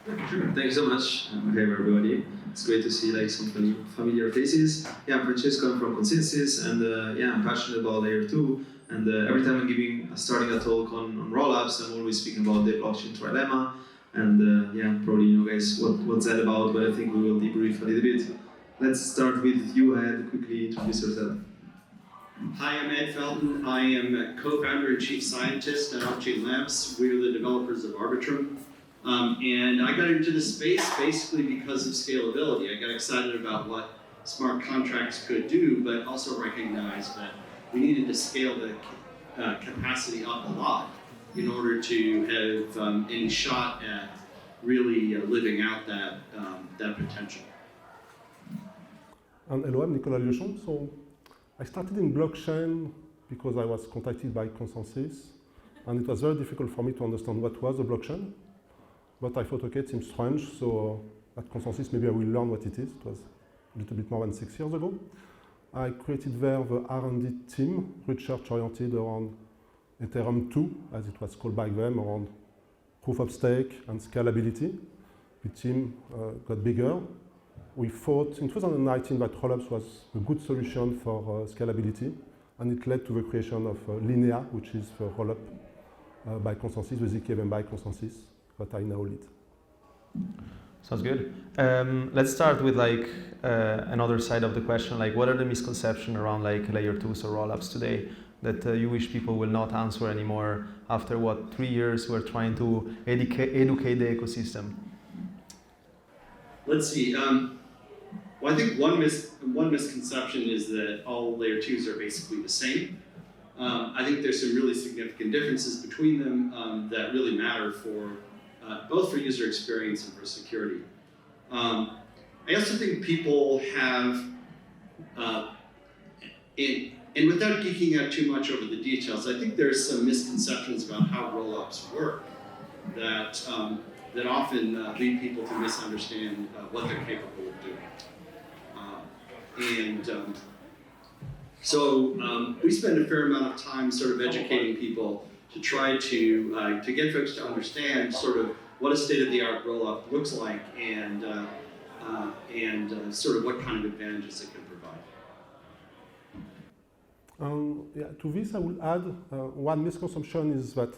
Sure. Thank you so much. Hey everybody. It's great to see like some familiar faces. Yeah, I'm Francesco. I'm from ConsenSys, and yeah, I'm passionate about layer 2. And every time I'm starting a talk on rollups, I'm always speaking about the blockchain trilemma. And yeah, probably you know guys what's that about, but I think we will debrief a little bit. Let's start with you, Ed. Quickly introduce yourself. Hi, I'm Ed Felten. I am co-founder and chief scientist at Offchain Labs. We're the developers of Arbitrum. And I got into this space basically because of scalability. I got excited about what smart contracts could do, but also recognized that we needed to scale the capacity up a lot in order to have any shot at really living out that potential. And hello, I'm Nicolas Liochon. So I started in blockchain because I was contacted by ConsenSys, and it was very difficult for me to understand what was a blockchain. But I thought, okay, it seems strange, so at ConsenSys maybe I will learn what it is. It was a little bit more than 6 years ago. I created there the R&D team, research oriented around Ethereum 2, as it was called back then, around proof of stake and scalability. The team got bigger. We thought in 2019 that rollups was a good solution for scalability, and it led to the creation of Linea, which is the rollup by ConsenSys, the ZK event by ConsenSys, that I now lead. Sounds good. Let's start with like another side of the question, like what are the misconceptions around like layer 2s or rollups today that you wish people will not answer anymore after what 3 years we're trying to educate the ecosystem? Let's see. Well, I think one misconception is that all layer 2s are basically the same. I think there's some really significant differences between them that really matter for both for user experience and for security. I also think people have, and without geeking out too much over the details, I think there's some misconceptions about how rollups work that that often lead people to misunderstand what they're capable of doing. So we spend a fair amount of time sort of educating people to try to get folks to understand sort of what a state-of-the-art rollup looks like and sort of what kind of advantages it can provide. Yeah, to this I will add one misconception is that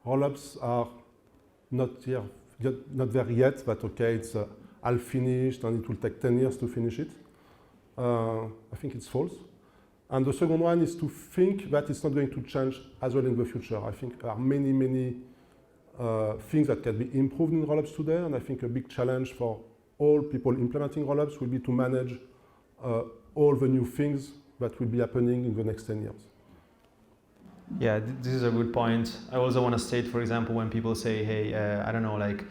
rollups are not there yet, but okay, it's half finished and it will take 10 years to finish it. I think it's false. And the second one is to think that it's not going to change as well in the future. I think there are many things that can be improved in rollups today, and I think a big challenge for all people implementing rollups will be to manage all the new things that will be happening in the next 10 years. Yeah, this is a good point. I also want to state, for example, when people say, hey, I don't know, like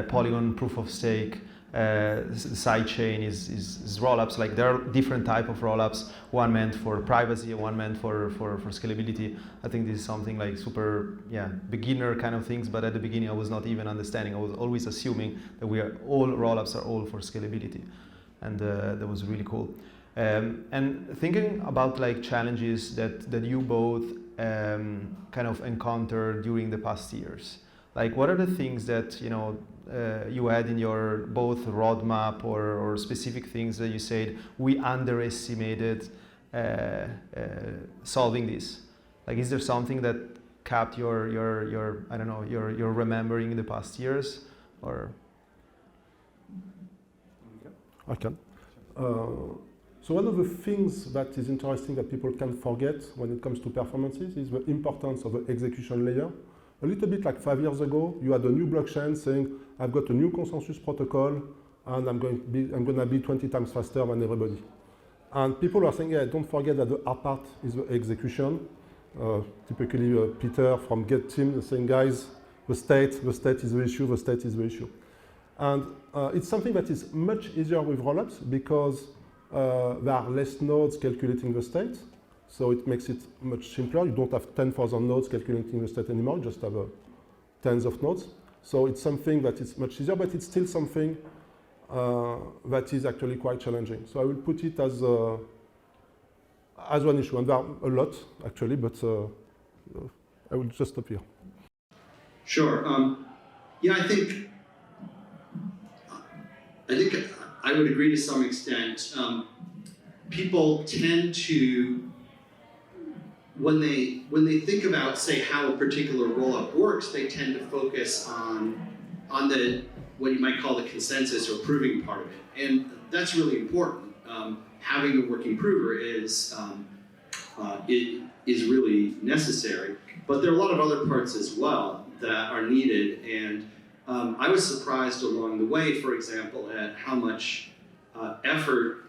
Polygon proof of stake, sidechain is rollups, like there are different type of rollups, one meant for privacy, one meant for scalability. I think this is something like super, yeah, beginner kind of things, but at the beginning I was not even understanding. I was always assuming that all rollups are all for scalability, and that was really cool. And thinking about like challenges that you both kind of encountered during the past years, like what are the things that you had in your both roadmap or specific things that you said we underestimated solving this? Like, is there something that kept your I don't know, your remembering in the past years, or? I can. So one of the things that is interesting that people can forget when it comes to performances is the importance of the execution layer. A little bit like 5 years ago, you had a new blockchain saying, I've got a new consensus protocol and I'm going to be 20 times faster than everybody. And people are saying, yeah, don't forget that the hard part is the execution. Typically Peter from Get team is saying, guys, the state is the issue, the state is the issue. And it's something that is much easier with rollups because there are less nodes calculating the state. So it makes it much simpler. You don't have 10,000 nodes calculating the state anymore, you just have tens of nodes. So it's something that is much easier, but it's still something that is actually quite challenging. So I will put it as one issue, and there are a lot actually, but I will just stop here. Sure. Yeah, I think I think I would agree to some extent. People tend to, when they think about, say, how a particular rollup works, they tend to focus on the what you might call the consensus or proving part of it, and that's really important. Having a working prover is really necessary, but there are a lot of other parts as well that are needed, and I was surprised along the way, for example, at how much effort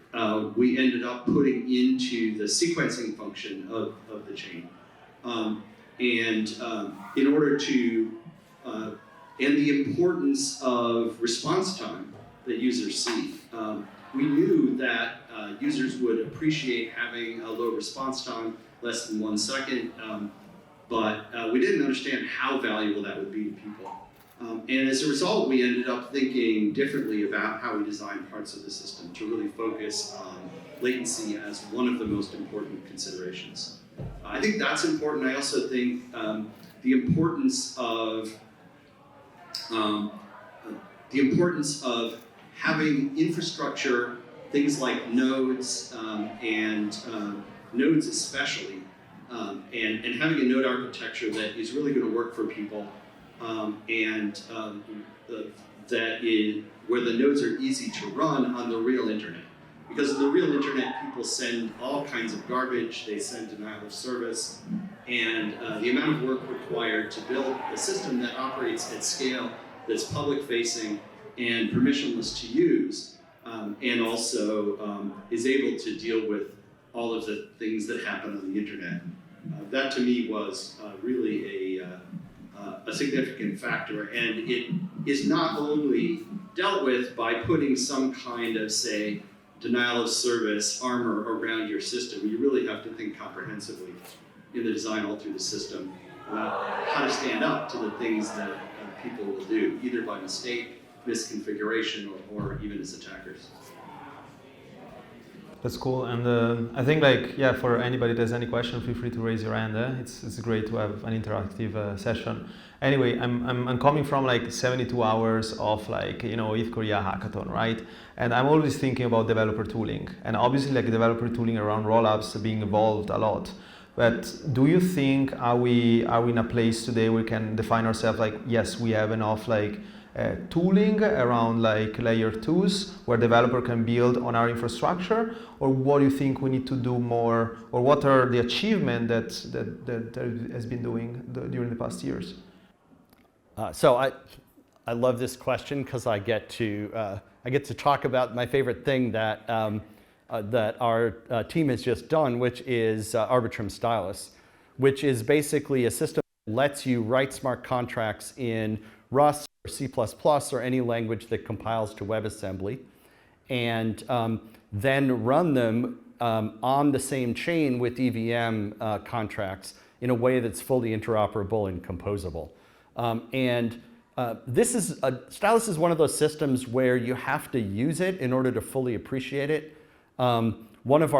we ended up putting into the sequencing function of the chain. In order to, and the importance of response time that users see. We knew that users would appreciate having a low response time, less than 1 second, but we didn't understand how valuable that would be to people. And as a result, we ended up thinking differently about how we design parts of the system to really focus on latency as one of the most important considerations. I think that's important. I also think the importance of having infrastructure, things like nodes and nodes especially, and having a node architecture that is really going to work for people, that is where the nodes are easy to run on the real internet. Because in the real internet, people send all kinds of garbage, they send denial of service, and the amount of work required to build a system that operates at scale, that's public-facing and permissionless to use, and also is able to deal with all of the things that happen on the internet. That to me was really a significant factor, and it is not only dealt with by putting some kind of, say, denial of service armor around your system. You really have to think comprehensively in the design all through the system about how to stand up to the things that people will do, either by mistake, misconfiguration, or even as attackers. That's cool, and I think, like, yeah, for anybody that has any question, feel free to raise your hand. It's great to have an interactive session. Anyway, I'm coming from like 72 hours of, like, you know, ETH Korea hackathon, right? And I'm always thinking about developer tooling, and obviously, like, developer tooling around rollups being evolved a lot. But do you think are we in a place today where we can define ourselves like, yes, we have enough, like, tooling around, like, layer 2s where developer can build on our infrastructure, or what do you think we need to do more, or what are the achievements that has been doing during the past years? So I love this question because I get to talk about my favorite thing that that our team has just done, which is Arbitrum Stylus, which is basically a system that lets you write smart contracts in Rust or C++ or any language that compiles to WebAssembly, and then run them on the same chain with EVM contracts in a way that's fully interoperable and composable. Stylus is one of those systems where you have to use it in order to fully appreciate it. One of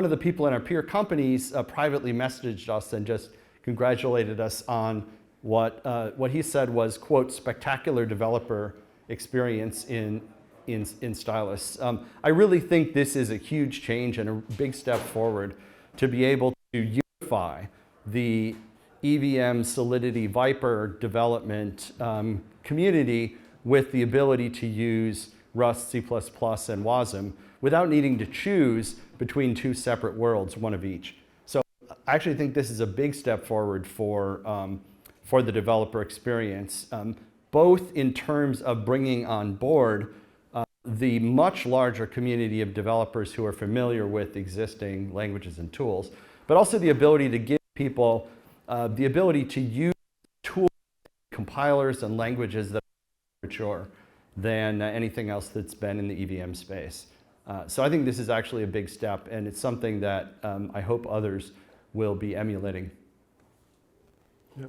the people in our peer companies privately messaged us and just congratulated us on what he said was, quote, spectacular developer experience in Stylus. I really think this is a huge change and a big step forward to be able to unify the EVM Solidity Viper development community with the ability to use Rust, C++, and WASM without needing to choose between two separate worlds, one of each. So I actually think this is a big step forward for the developer experience, both in terms of bringing on board the much larger community of developers who are familiar with existing languages and tools, but also the ability to give people the ability to use tools, compilers, and languages that are mature than anything else that's been in the EVM space. So I think this is actually a big step, and it's something that I hope others will be emulating. Yeah.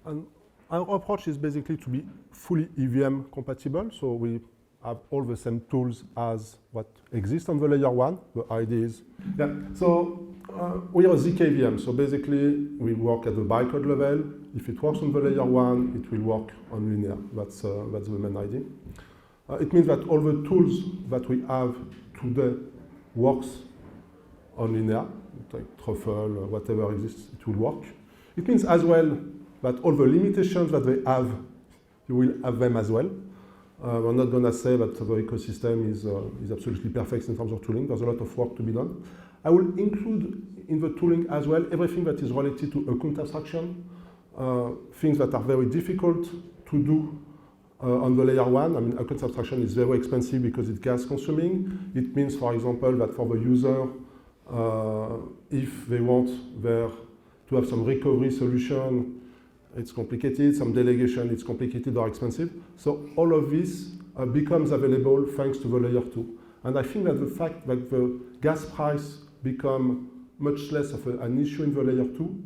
And our approach is basically to be fully EVM compatible, so we have all the same tools as what exists on the layer 1, the IDs. Yeah. So we are a ZKVM, so basically we work at the bytecode level. If it works on the layer 1, it will work on Linea. That's the main idea. It means that all the tools that we have today works on Linea, like Truffle, whatever exists, it will work. It means as well that all the limitations that they have, you will have them as well. We're not going to say that the ecosystem is absolutely perfect in terms of tooling. There's a lot of work to be done. I will include in the tooling as well everything that is related to account abstraction, things that are very difficult to do on the layer 1. I mean, account abstraction is very expensive because it's gas consuming. It means, for example, that for the user, if they want to have some recovery solution, it's complicated. Some delegation, it's complicated or expensive. So all of this becomes available thanks to the layer 2. And I think that the fact that the gas price become much less of an issue in the layer 2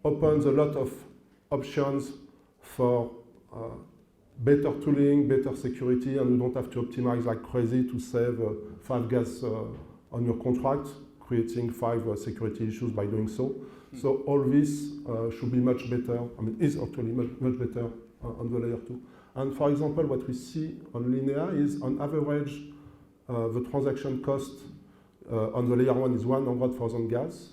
opens a lot of options for better tooling, better security, and you don't have to optimize like crazy to save 5 gas on your contract, creating 5 security issues by doing so. So all this should be much better, I mean, is actually much better on the layer 2. And for example, what we see on Linea is on average, the transaction cost on the layer 1 is 100,000 gas.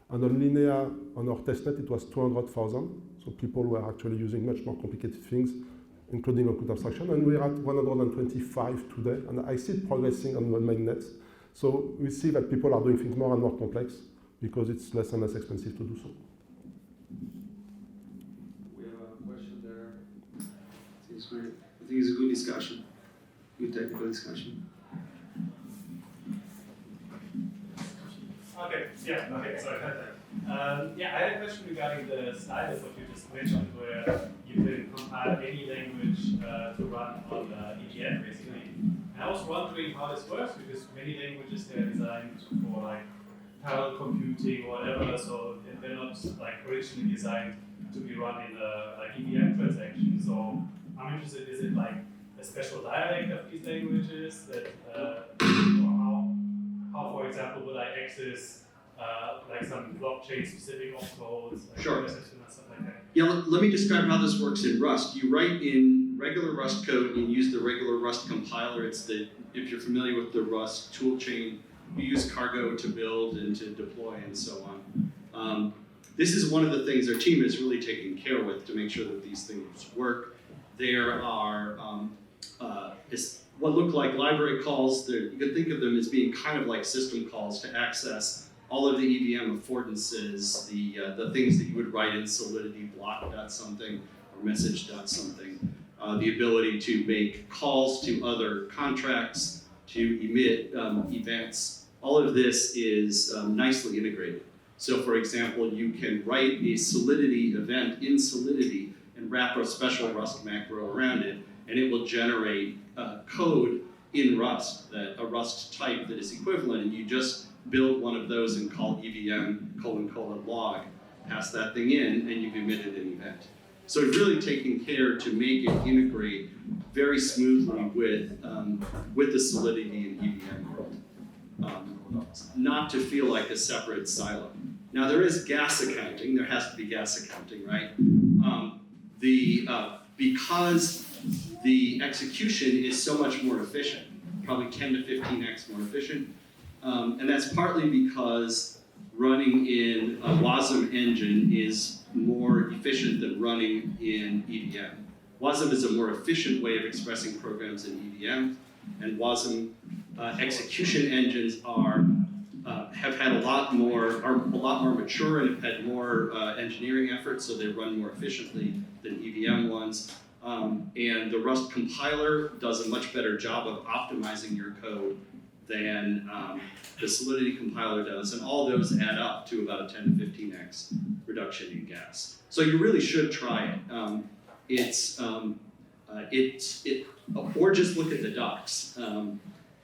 And on Linea, on our testnet, it was 200,000. So people were actually using much more complicated things, including account abstraction. And we're at 125 today. And I see it progressing on the mainnet. So we see that people are doing things more and more complex because it's less and less expensive to do so. We have a question there. I think it's great. I think it's a good discussion, good technical discussion. Okay, sorry about that. I had a question regarding the style of what you just mentioned, where you can compile any language to run on ETH, basically. And I was wondering how this works, because many languages, they're designed for like parallel computing or whatever, so they're not like originally designed to be run in like EVM transactions. So I'm interested, is it like a special dialect of these languages that, or how, for example, would I access like some blockchain-specific opcodes, like Sure. and stuff like that? Yeah, let me describe how this works in Rust. You write in regular Rust code and use the regular Rust compiler. If you're familiar with the Rust toolchain, you use Cargo to build and to deploy and so on. This is one of the things our team is really taking care with to make sure that these things work. There are what look like library calls. You could think of them as being kind of like system calls to access all of the EVM affordances, the things that you would write in Solidity, block.something or message.something, the ability to make calls to other contracts, to emit events. All of this is nicely integrated. So for example, you can write a Solidity event in Solidity and wrap a special Rust macro around it, and it will generate code in Rust, a Rust type that is equivalent, and you just build one of those and call EVM : log, pass that thing in, and you've emitted an event. So it's really taking care to make it integrate very smoothly with the Solidity and EVM world, not to feel like a separate silo. Now there is gas accounting. There has to be gas accounting, right? Because the execution is so much more efficient, probably 10 to 15x more efficient. And that's partly because running in a WASM engine is more efficient than running in EVM. WASM is a more efficient way of expressing programs in EVM, and WASM execution engines have had are a lot more mature and have had more engineering effort, so they run more efficiently than EVM ones. And the Rust compiler does a much better job of optimizing your code than the Solidity compiler does, and all those add up to about a 10 to 15x reduction in gas. So you really should try it. Or just look at the docs.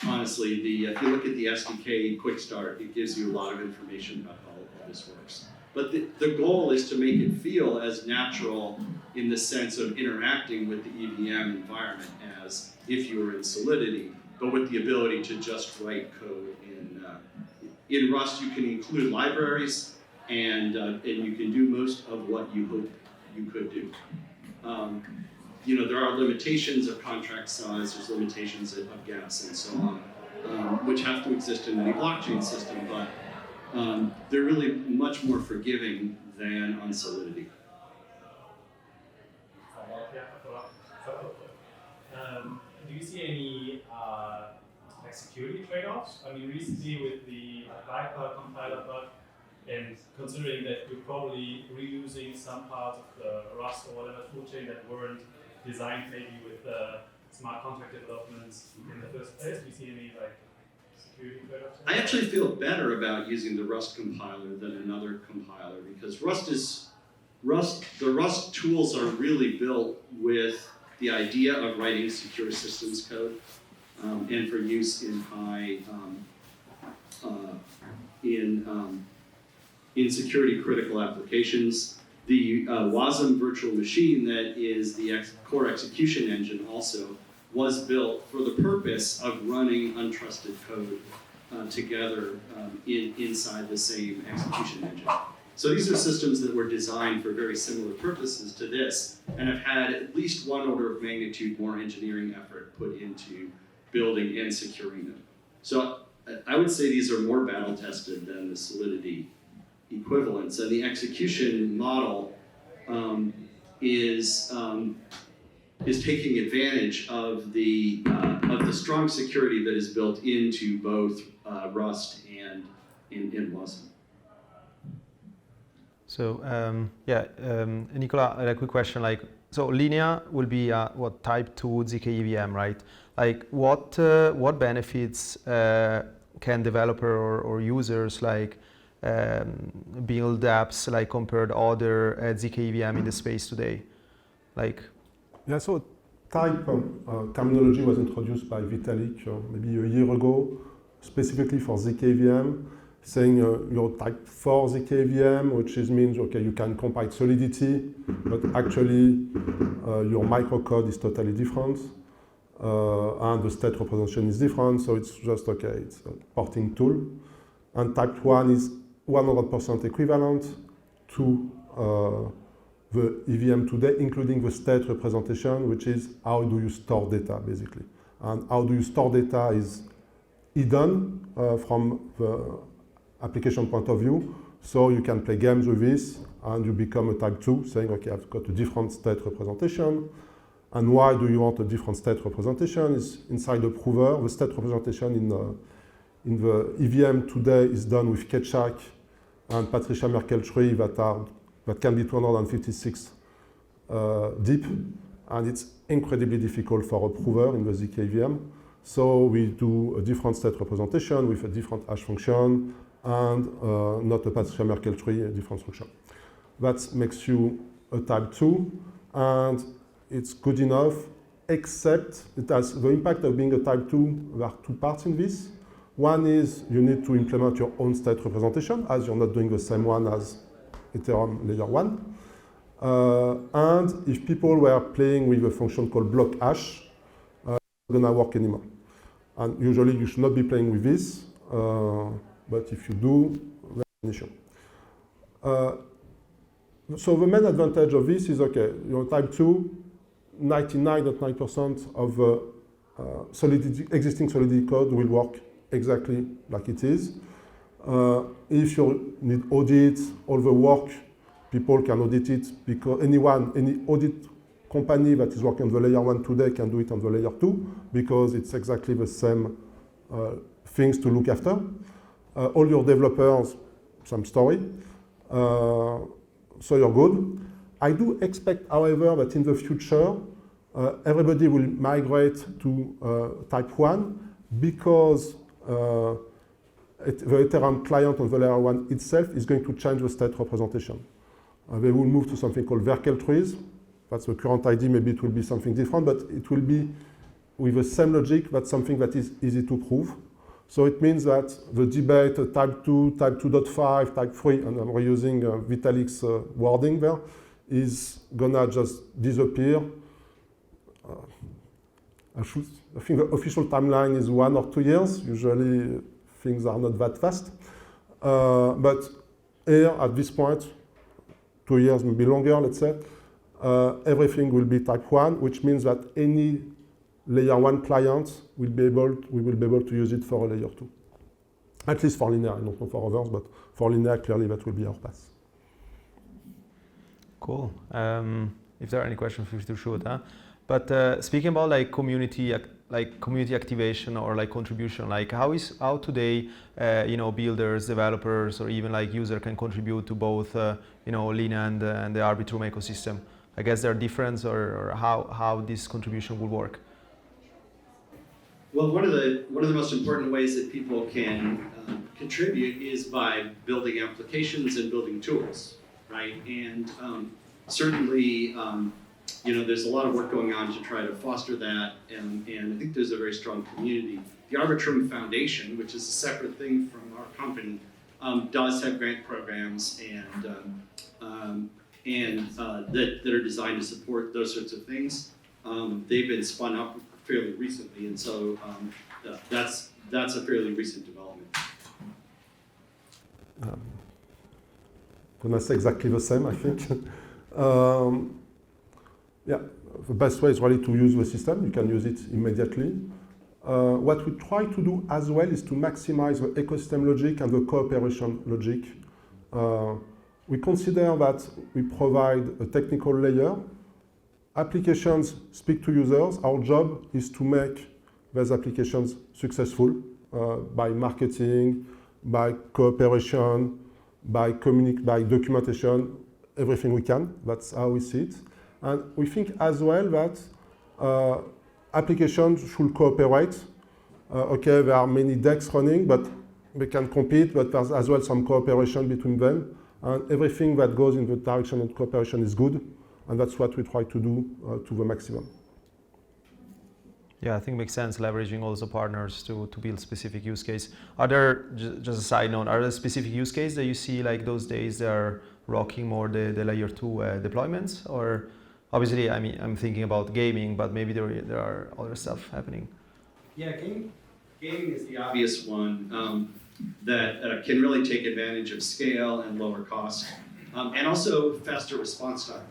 Honestly, if you look at the SDK quick start, it gives you a lot of information about how all this works. But the goal is to make it feel as natural in the sense of interacting with the EVM environment as if you were in Solidity, but with the ability to just write code in Rust, you can include libraries, and you can do most of what you hope you could do. There are limitations of contract size, there's limitations of gas, and so on, which have to exist in any blockchain system, but they're really much more forgiving than on Solidity. Do you see any security trade-offs? I mean, recently with the Viper compiler bug, and considering that you're probably reusing some parts of the Rust or whatever toolchain that weren't designed maybe with smart contract developments in the first place, do you see any security trade-offs? I actually feel better about using the Rust compiler than another compiler because the Rust tools are really built with the idea of writing secure systems code and for use in high in security critical applications. The WASM virtual machine that is the core execution engine also was built for the purpose of running untrusted code together inside the same execution engine. So these are systems that were designed for very similar purposes to this and have had at least one order of magnitude more engineering effort put into building and securing them. So I would say these are more battle tested than the Solidity equivalents, and the execution model is taking advantage of the strong security that is built into both Rust and WASM. So Nicola, a quick question. So Linea will be what type 2 ZK EVM, right? What benefits can developer or users build apps compared to other ZK EVM in the space today? Yeah, so type terminology was introduced by Vitalik maybe a year ago, specifically for ZK EVM, saying you're type 4 ZK EVM, which means you can compile Solidity, but actually your microcode is totally different, and the state representation is different, so it's just it's a porting tool. And type 1 is 100% equivalent to the EVM today, including the state representation, which is how do you store data, basically. And how do you store data is hidden from the application point of view, so you can play games with this, and you become a type 2, saying, I've got a different state representation. And why do you want a different state representation? Is inside the prover. The state representation in the EVM today is done with Ketchak and Patricia Merkle tree that can be 256 deep, and it's incredibly difficult for a prover in the ZK EVM. So we do a different state representation with a different hash function and not a Patricia Merkle tree, a different function. That makes you a type 2, and it's good enough, except it has the impact of being a type 2. There are two parts in this. One is you need to implement your own state representation, as you're not doing the same one as Ethereum layer 1. And if people were playing with a function called block hash, it's not going to work anymore. And usually you should not be playing with this, but if you do, that's an issue. So the main advantage of this is, you're type 2, 99.9% of the existing Solidity code will work exactly like it is. If you need audit, all the work, people can audit it, because any audit company that is working on the layer 1 today can do it on the layer 2, because it's exactly the same things to look after. All your developers, some story. So you're good. I do expect, however, that in the future, everybody will migrate to type 1, because the Ethereum client on the layer 1 itself is going to change the state representation. They will move to something called Merkle trees. That's the current idea. Maybe it will be something different, but it will be with the same logic. That's something that is easy to prove. So it means that the debate, type 2, type 2.5, type 3, and I'm reusing Vitalik's wording there, is gonna just disappear. I think the official timeline is 1 or 2 years. Usually things are not that fast. But here, at this point, 2 years, maybe longer, let's say, everything will be type 1, which means that any layer 1 client we will be able to use it for a layer 2. At least for Linea, I don't know for others, but for Linea, clearly that will be our path. Cool. If there are any questions, feel free to shoot. But speaking about like community activation or like contribution, like how today, builders, developers, or even like user can contribute to both, Linea and the Arbitrum ecosystem. I guess there are differences or how this contribution will work. Well, one of the most important ways that people can contribute is by building applications and building tools, right? And certainly, there's a lot of work going on to try to foster that, and I think there's a very strong community. The Arbitrum Foundation, which is a separate thing from our company, does have grant programs that are designed to support those sorts of things. They've been spun up fairly recently, and so that's a fairly recent development. I'm going to say exactly the same, I think. The best way is really to use the system. You can use it immediately. What we try to do as well is to maximize the ecosystem logic and the cooperation logic. We consider that we provide a technical layer. Applications speak to users. Our job is to make those applications successful by marketing, by cooperation, by documentation, everything we can. That's how we see it. And we think as well that applications should cooperate. There are many decks running, but they can compete, but there's as well some cooperation between them. And everything that goes in the direction of cooperation is good. And that's what we try to do to the maximum. Yeah, I think it makes sense leveraging also partners to build specific use case. Are there, just a side note, are there specific use cases that you see like those days that are rocking more the layer 2 deployments? Or obviously, I mean, I'm thinking about gaming, but maybe there are other stuff happening. Yeah, gaming is the obvious one that can really take advantage of scale and lower cost, and also faster response time.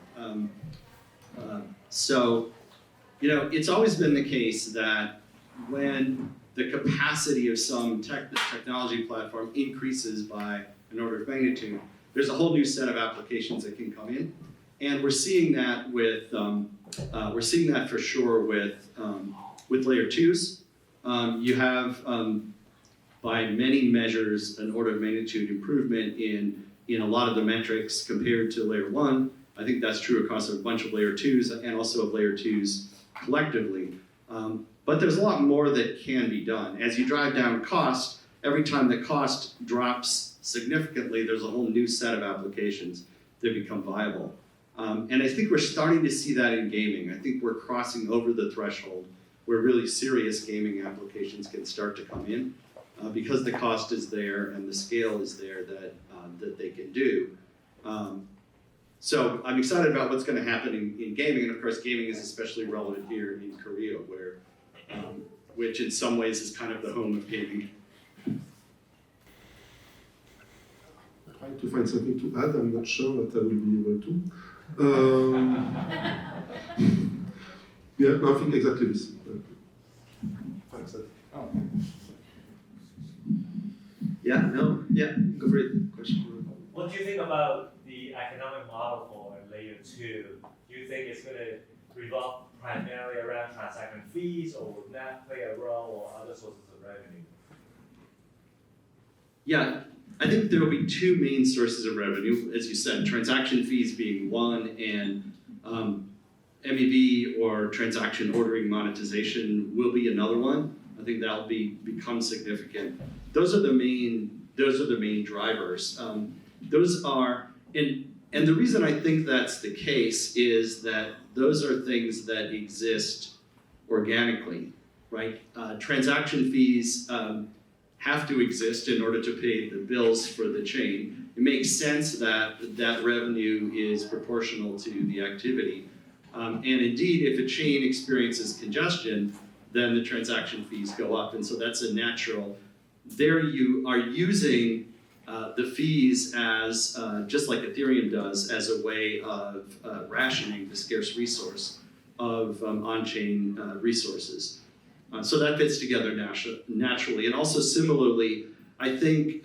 It's always been the case that when the capacity of some technology platform increases by an order of magnitude, there's a whole new set of applications that can come in, and we're seeing that for sure with layer 2s. You have, by many measures, an order of magnitude improvement in a lot of the metrics compared to layer 1. I think that's true across a bunch of layer 2s and also of layer 2s collectively. But there's a lot more that can be done. As you drive down cost, every time the cost drops significantly, there's a whole new set of applications that become viable. And I think we're starting to see that in gaming. I think we're crossing over the threshold where really serious gaming applications can start to come in because the cost is there and the scale is there that they can do. So I'm excited about what's going to happen in gaming, and of course gaming is especially relevant here in Korea, which in some ways is kind of the home of gaming. Trying to find something to add, I'm not sure that I will be able to. I think exactly this. Thanks. Go for it. Question. What do you think about the economic model for layer 2? Do you think it's going to revolve primarily around transaction fees, or would that play a role or other sources of revenue? Yeah, I think there will be two main sources of revenue, as you said, transaction fees being one, and MEV or transaction ordering monetization will be another one. I think that'll become significant. Those are the main drivers. And the reason I think that's the case is that those are things that exist organically, right? Transaction fees have to exist in order to pay the bills for the chain. It makes sense that that revenue is proportional to the activity. And indeed, if a chain experiences congestion, then the transaction fees go up. And so that's a natural. There you are using the fees as, just like Ethereum does, as a way of rationing the scarce resource of on-chain resources. So that fits together naturally. And also similarly, I think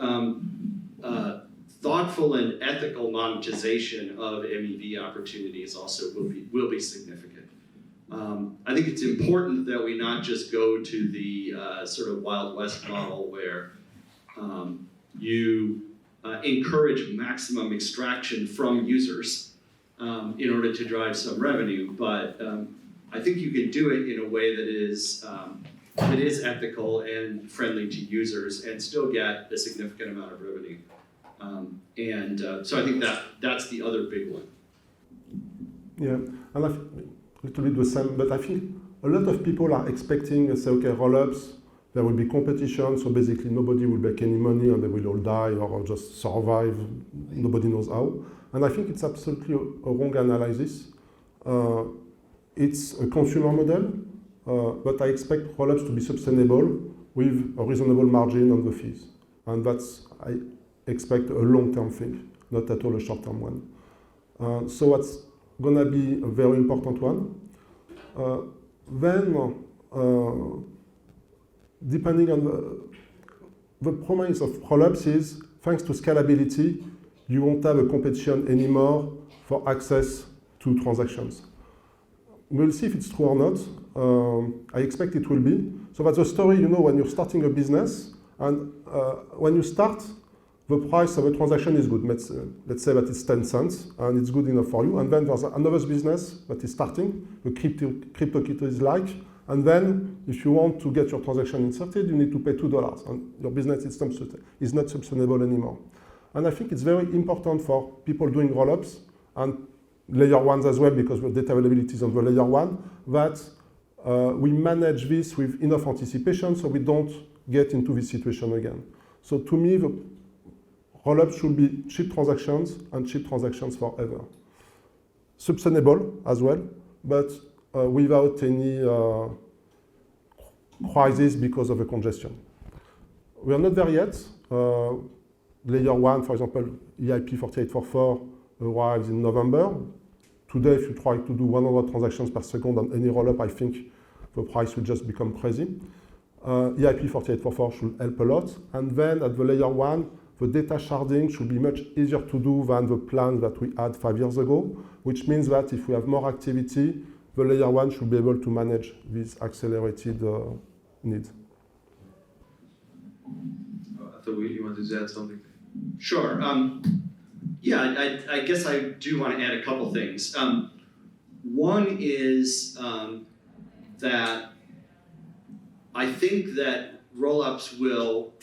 thoughtful and ethical monetization of MEV opportunities also will be significant. I think it's important that we not just go to the sort of Wild West model where you encourage maximum extraction from users in order to drive some revenue, but I think you can do it in a way that is ethical and friendly to users and still get a significant amount of revenue. So I think that's the other big one. Yeah, and I think a little bit the same, but I think a lot of people are expecting, say, okay, roll-ups, there will be competition, so basically nobody will make any money and they will all die or just survive, nobody knows how. And I think it's absolutely a wrong analysis. It's a consumer model, but I expect roll-ups to be sustainable with a reasonable margin on the fees. And that's, I expect, a long-term thing, not at all a short-term one. So that's gonna be a very important one. Then, depending on the promise of roll-ups is, thanks to scalability, you won't have a competition anymore for access to transactions. We'll see if it's true or not. I expect it will be. So that's a story, you know, when you're starting a business, and when you start, the price of a transaction is good. Let's say that it's 10 cents, and it's good enough for you. And then there's another business that is starting, the CryptoKitty is like, and then if you want to get your transaction inserted, you need to pay $2, and your business is not sustainable anymore. And I think it's very important for people doing rollups, and layer ones as well, because the data availability is on the layer one, that we manage this with enough anticipation so we don't get into this situation again. So to me, the rollups should be cheap transactions and cheap transactions forever. Sustainable as well, but without any crisis because of a congestion. We are not there yet. Layer 1, for example, EIP 4844 arrives in November. Today, if you try to do 100 transactions per second on any rollup, I think the price will just become crazy. EIP 4844 should help a lot. And then at the layer 1, the data sharding should be much easier to do than the plan that we had 5 years ago, which means that if we have more activity, the layer 1 should be able to manage this accelerated need. I thought you wanted to add something. Sure. Yeah, I guess I do want to add a couple things. One is that I think that rollups will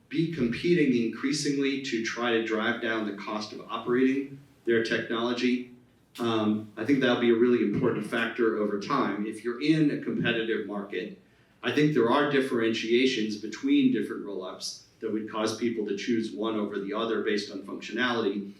be competing increasingly to try to drive down the cost of operating their technology. I think that'll be a really important factor over time. If you're in a competitive market, I think there are differentiations between different rollups that would cause people to choose one over the other based on functionality.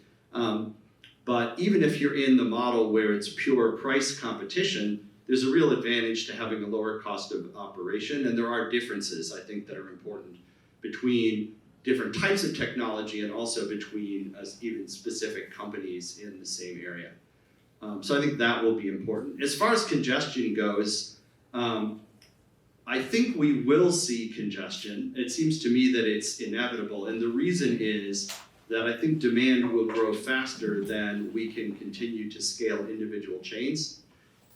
But even if you're in the model where it's pure price competition, there's a real advantage to having a lower cost of operation, and there are differences, I think, that are important between different types of technology and also between even specific companies in the same area. So I think that will be important. As far as congestion goes, I think we will see congestion. It seems to me that it's inevitable, and the reason is that I think demand will grow faster than we can continue to scale individual chains,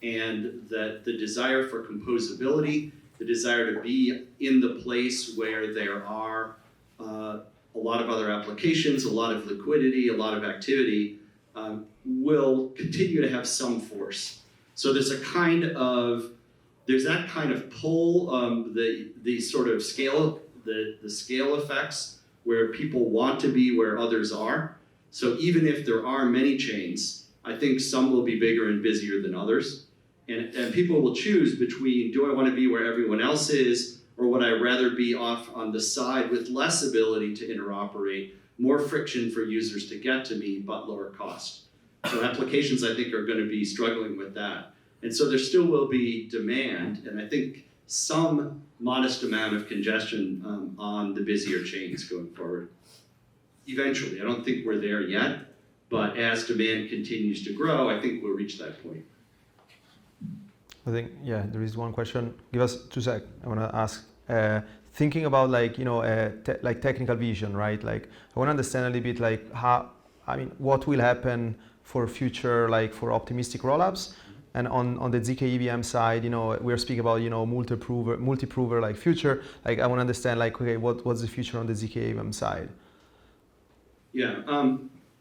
and that the desire for composability, the desire to be in the place where there are a lot of other applications, a lot of liquidity, a lot of activity, will continue to have some force. So there's that kind of pull, the sort of scale, the scale effects where people want to be where others are. So even if there are many chains, I think some will be bigger and busier than others. And people will choose between, do I want to be where everyone else is, or would I rather be off on the side with less ability to interoperate, more friction for users to get to me, but lower cost. So applications, I think, are going to be struggling with that. And so there still will be demand, and I think some modest amount of congestion on the busier chains going forward. eventually. I don't think we're there yet, but as demand continues to grow, I think we'll reach that point. I think, yeah, there is one question. Give us 2 seconds. I want to ask, thinking about like, you know, like technical vision, right? Like, I want to understand a little bit like how, I mean, what will happen for future, like for optimistic rollups. And on the ZK EVM side, you know, we're speaking about, you know, multi-prover like future. Like, I want to understand like, okay, what's the future on the ZK EVM side? Yeah.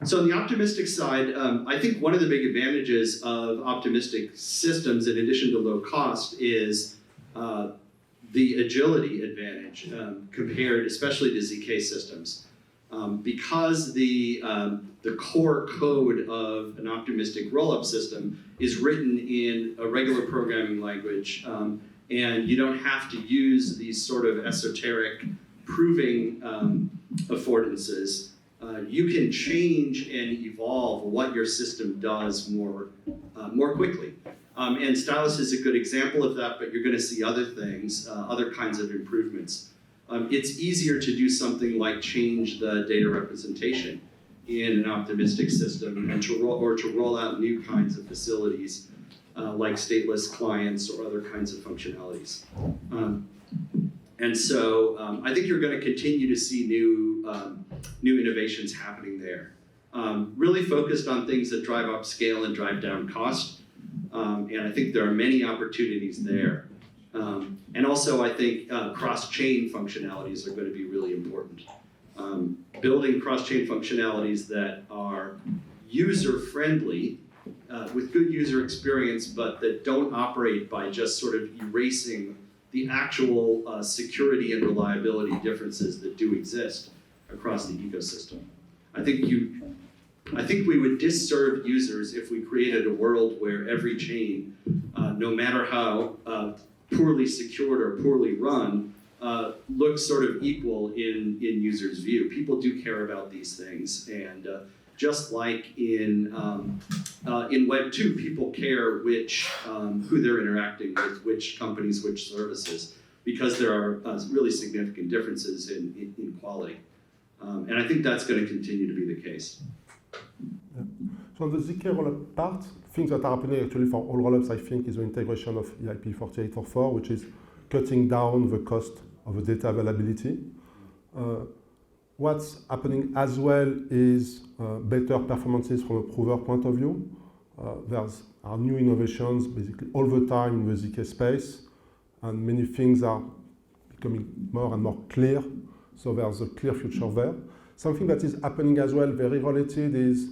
So on the optimistic side, I think one of the big advantages of optimistic systems, in addition to low cost, is the agility advantage compared, especially to ZK systems, because the core code of an optimistic rollup system is written in a regular programming language, and you don't have to use these sort of esoteric proving affordances. You can change and evolve what your system does more quickly. And Stylus is a good example of that, but you're going to see other things, other kinds of improvements. It's easier to do something like change the data representation in an optimistic system and to roll out new kinds of facilities like stateless clients or other kinds of functionalities. And so I think you're going to continue to see new innovations happening there. Really focused on things that drive up scale and drive down cost. And I think there are many opportunities there. And also I think cross-chain functionalities are going to be really important. Building cross-chain functionalities that are user-friendly with good user experience, but that don't operate by just sort of erasing the actual security and reliability differences that do exist across the ecosystem. I think we would disserve users if we created a world where every chain, no matter how poorly secured or poorly run, looks sort of equal in users' view. People do care about these things, and just like in Web 2, people care who they're interacting with, which companies, which services, because there are really significant differences in quality. And I think that's going to continue to be the case. Yeah. So on the ZK rollup part, things that are happening actually for all rollups, I think, is the integration of EIP 4844, which is cutting down the cost of the data availability. What's happening as well is better performances from a prover point of view. There's new innovations basically all the time in the ZK space, and many things are becoming more and more clear. So there's a clear future there. Something that is happening as well, very related, is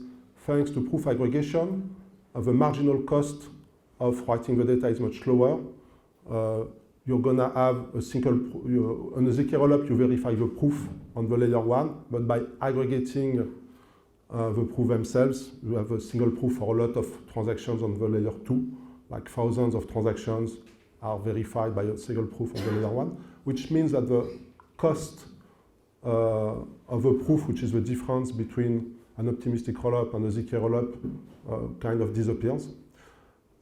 thanks to proof aggregation, the marginal cost of writing the data is much lower. You're gonna have a single, on the ZK rollup, you verify the proof on the layer 1, but by aggregating the proof themselves, you have a single proof for a lot of transactions on the layer 2, like thousands of transactions are verified by a single proof on the layer 1, which means that the cost of a proof, which is the difference between an optimistic rollup and a ZK rollup, kind of disappears.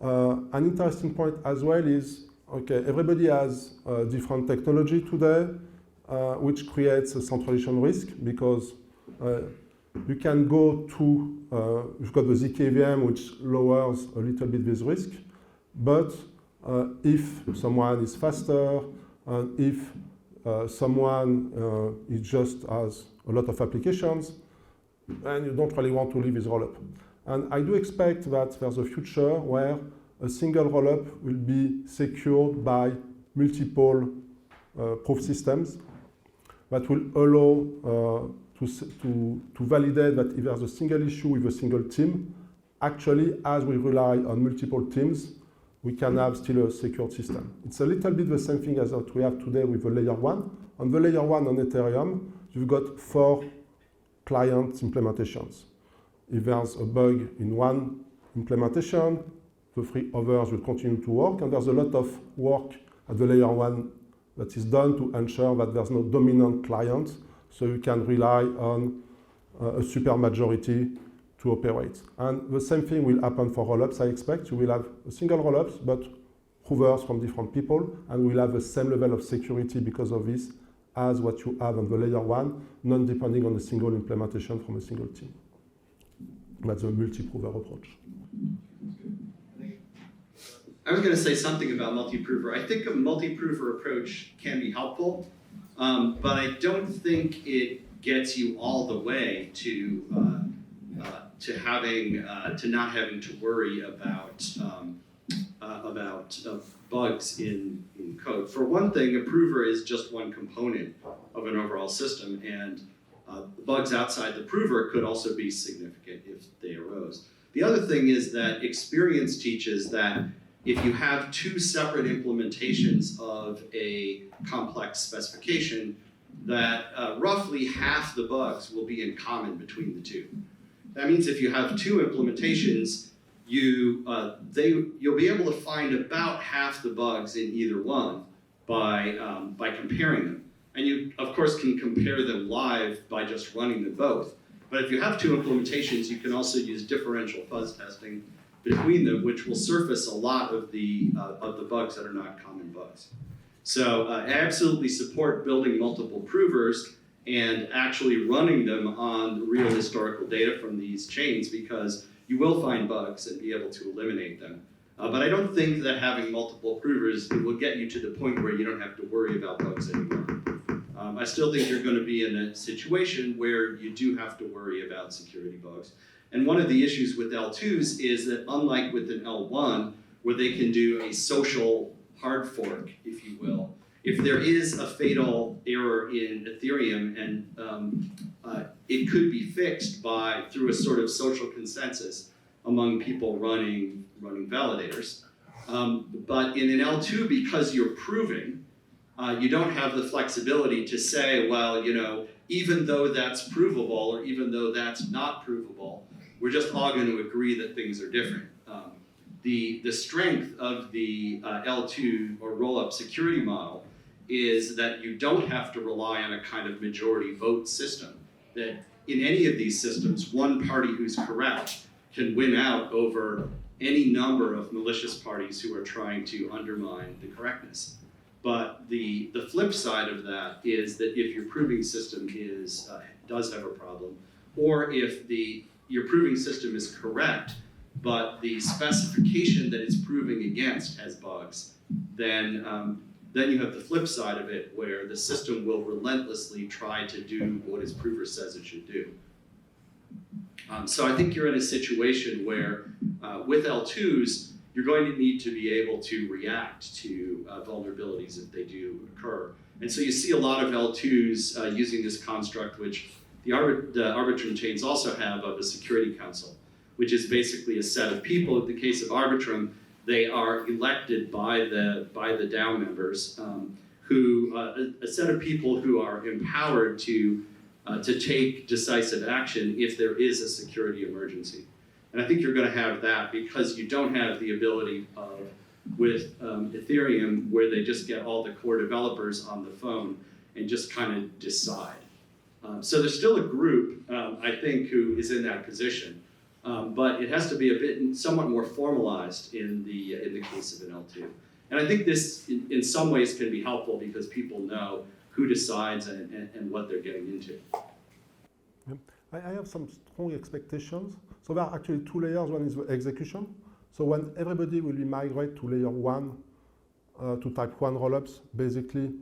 An interesting point as well is, okay, everybody has different technology today, which creates a centralization risk, because you can go to, you've got the ZK EVM, which lowers a little bit this risk, but if someone is faster, and if someone is just has a lot of applications, and you don't really want to leave this rollup. And I do expect that there's a future where a single rollup will be secured by multiple proof systems that will allow to validate that if there's a single issue with a single team, actually, as we rely on multiple teams, we can have still a secured system. It's a little bit the same thing as what we have today with the layer 1. On the layer 1 on Ethereum, you've got 4 client implementations. If there's a bug in one implementation, the 3 others will continue to work, and there's a lot of work at the layer 1 that is done to ensure that there's no dominant client, so you can rely on a super majority to operate. And the same thing will happen for rollups, I expect. You will have a single rollups, but provers from different people, and we'll have the same level of security because of this as what you have on the layer 1, not depending on a single implementation from a single team. That's the multi-prover approach. I was going to say something about multi-prover. I think a multi-prover approach can be helpful, but I don't think it gets you all the way to not having to worry about bugs in code. For one thing, a prover is just one component of an overall system, and bugs outside the prover could also be significant if they arose. The other thing is that experience teaches that if you have two separate implementations of a complex specification, that roughly half the bugs will be in common between the two. That means if you have two implementations, you'll be able to find about half the bugs in either one by comparing them. And you, of course, can compare them live by just running them both. But if you have two implementations, you can also use differential fuzz testing between them, which will surface a lot of the bugs that are not common bugs. So I absolutely support building multiple provers and actually running them on real historical data from these chains, because you will find bugs and be able to eliminate them. But I don't think that having multiple provers will get you to the point where you don't have to worry about bugs anymore. I still think you're going to be in a situation where you do have to worry about security bugs. And one of the issues with L2s is that, unlike with an L1, where they can do a social hard fork, if you will, if there is a fatal error in Ethereum and it could be fixed through a sort of social consensus among people running validators. But in an L2, because you're proving, you don't have the flexibility to say, well, even though that's provable or even though that's not provable, we're just all going to agree that things are different. The strength of the L2 or roll-up security model is that you don't have to rely on a kind of majority vote system. That in any of these systems, one party who's correct can win out over any number of malicious parties who are trying to undermine the correctness. But the flip side of that is that if your proving system does have a problem, or if your proving system is correct, but the specification that it's proving against has bugs, then you have the flip side of it, where the system will relentlessly try to do what its prover says it should do. So I think you're in a situation where with L2s, you're going to need to be able to react to vulnerabilities if they do occur. And so you see a lot of L2s using this construct, which the Arbitrum chains also have, of a security council, which is basically a set of people. In the case of Arbitrum, they are elected by the DAO members, a set of people who are empowered to take decisive action if there is a security emergency. And I think you're going to have that because you don't have the ability with Ethereum, where they just get all the core developers on the phone and just kind of decide. So there's still a group, I think, who is in that position. But it has to be somewhat more formalized in the case of an L2. And I think this, in some ways, can be helpful because people know who decides and what they're getting into. Yeah. I have some strong expectations. So there are actually two layers. One is the execution. So when everybody will be migrate to layer 1, to type 1 rollups, basically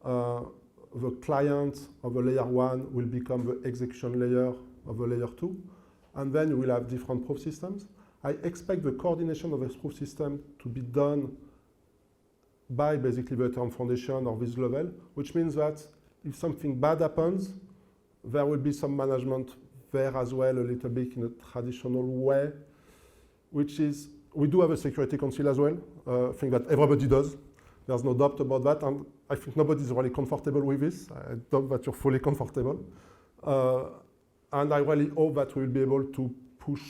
the client of the layer 1 will become the execution layer of the layer 2. And then you will have different proof systems. I expect the coordination of this proof system to be done by basically the Ethereum Foundation or this level, which means that if something bad happens, there will be some management there as well, a little bit in a traditional way, which is, we do have a security council as well, I think that everybody does. There's no doubt about that, and I think nobody's really comfortable with this. I doubt that you're fully comfortable. And I really hope that we'll be able to push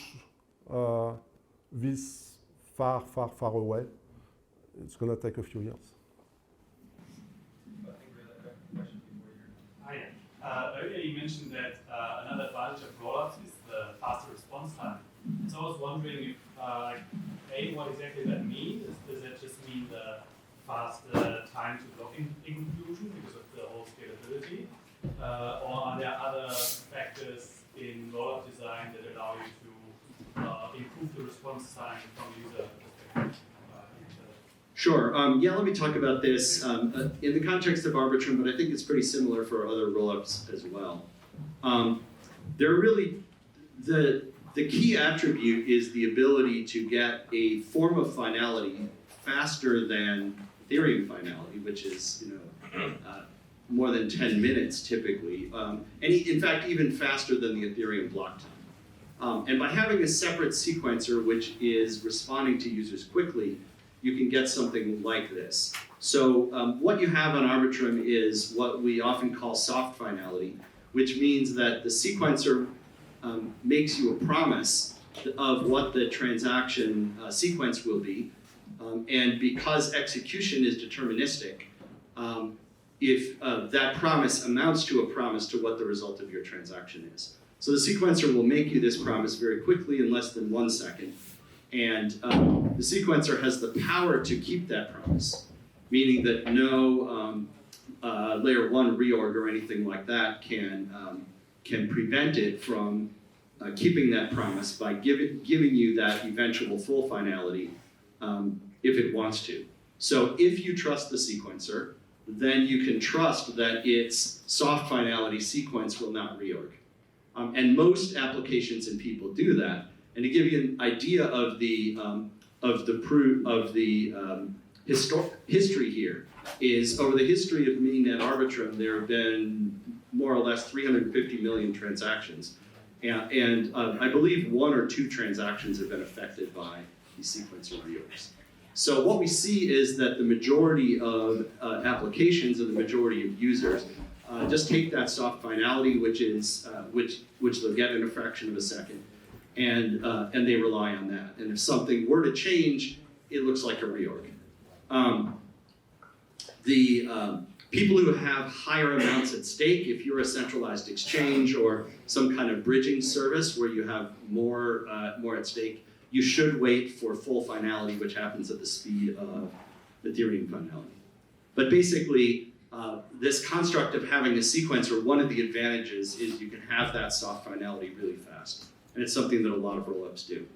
this far, far, far away. It's going to take a few years. I think we had a question before you. Earlier you mentioned that another advantage of rollups is the faster response time. So I was wondering if, A, what exactly that means? Does that just mean the faster time to block inclusion because of the whole scalability? Or are there other factors in rollup design that allow you to improve the response time from user perspective? Sure. Yeah, let me talk about this in the context of Arbitrum, but I think it's pretty similar for other rollups as well. They're really the key attribute is the ability to get a form of finality faster than Ethereum finality, which is more than 10 minutes typically, and in fact even faster than the Ethereum block time. And by having a separate sequencer which is responding to users quickly, you can get something like this. So what you have on Arbitrum is what we often call soft finality, which means that the sequencer makes you a promise of what the transaction sequence will be. And because execution is deterministic, if that promise amounts to a promise to what the result of your transaction is. So the sequencer will make you this promise very quickly in less than 1 second. And the sequencer has the power to keep that promise, meaning that no layer 1 reorg or anything like that can prevent it from keeping that promise by giving you that eventual full finality if it wants to. So if you trust the sequencer, then you can trust that its soft finality sequence will not reorg. And most applications and people do that. And to give you an idea of the history here is over the history of mainnet Arbitrum, there have been more or less 350 million transactions. And I believe 1 or 2 transactions have been affected by these sequencer reorgs. So what we see is that the majority of applications and the majority of users just take that soft finality, which they'll get in a fraction of a second, and they rely on that. And if something were to change, it looks like a reorg. People who have higher amounts at stake, if you're a centralized exchange or some kind of bridging service where you have more at stake, you should wait for full finality, which happens at the speed of Ethereum finality. But basically, this construct of having a sequencer, one of the advantages is you can have that soft finality really fast. And it's something that a lot of rollups do.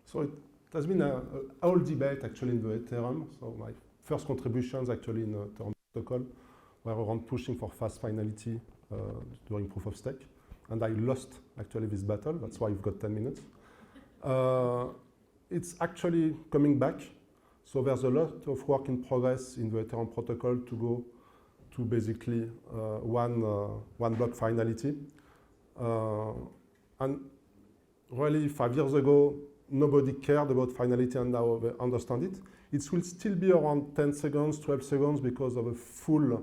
So it has been a whole debate actually in the Ethereum. So my first contributions actually in the Ethereum protocol were around pushing for fast finality during proof of stake. And I lost actually this battle. That's why you've got 10 minutes. It's actually coming back. So there's a lot of work in progress in the Ethereum protocol to go to basically one block finality. And really 5 years ago, nobody cared about finality, and now they understand it. It will still be around 10 seconds, 12 seconds because of a full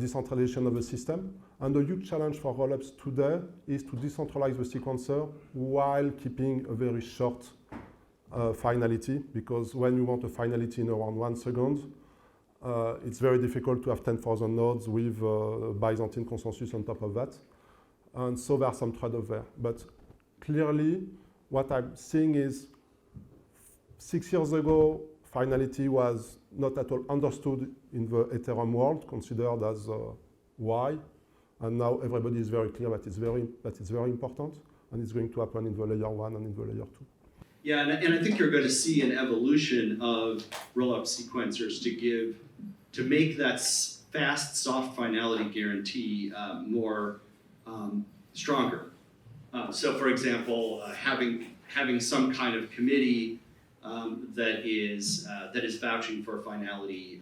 decentralization of the system. And the huge challenge for rollups today is to decentralize the sequencer while keeping a very short finality, because when you want a finality in around 1 second, it's very difficult to have 10,000 nodes with Byzantine consensus on top of that. And so there are some trade-offs there. But clearly, what I'm seeing is 6 years ago, finality was not at all understood in the Ethereum world, considered as why. And now everybody is very clear that it's very important, and it's going to happen in the layer 1 and in the layer 2. Yeah, and I think you're going to see an evolution of rollup sequencers to make that fast, soft finality guarantee more stronger. So, for example, having some kind of committee that is vouching for finality,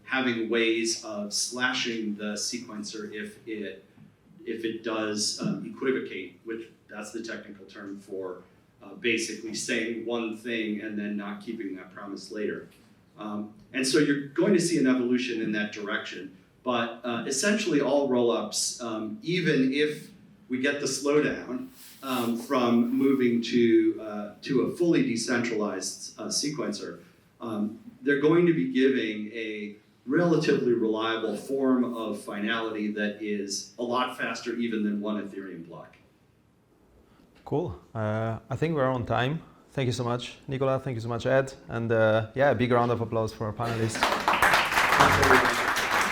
having ways of slashing the sequencer if it does equivocate, which that's the technical term for basically saying one thing and then not keeping that promise later. And so you're going to see an evolution in that direction. But essentially all rollups, even if we get the slowdown from moving to a fully decentralized sequencer, they're going to be giving a relatively reliable form of finality that is a lot faster even than one Ethereum block. Cool. I think we're on time. Thank you so much, Nicolas. Thank you so much, Ed. And yeah, a big round of applause for our panelists. Thanks, everybody.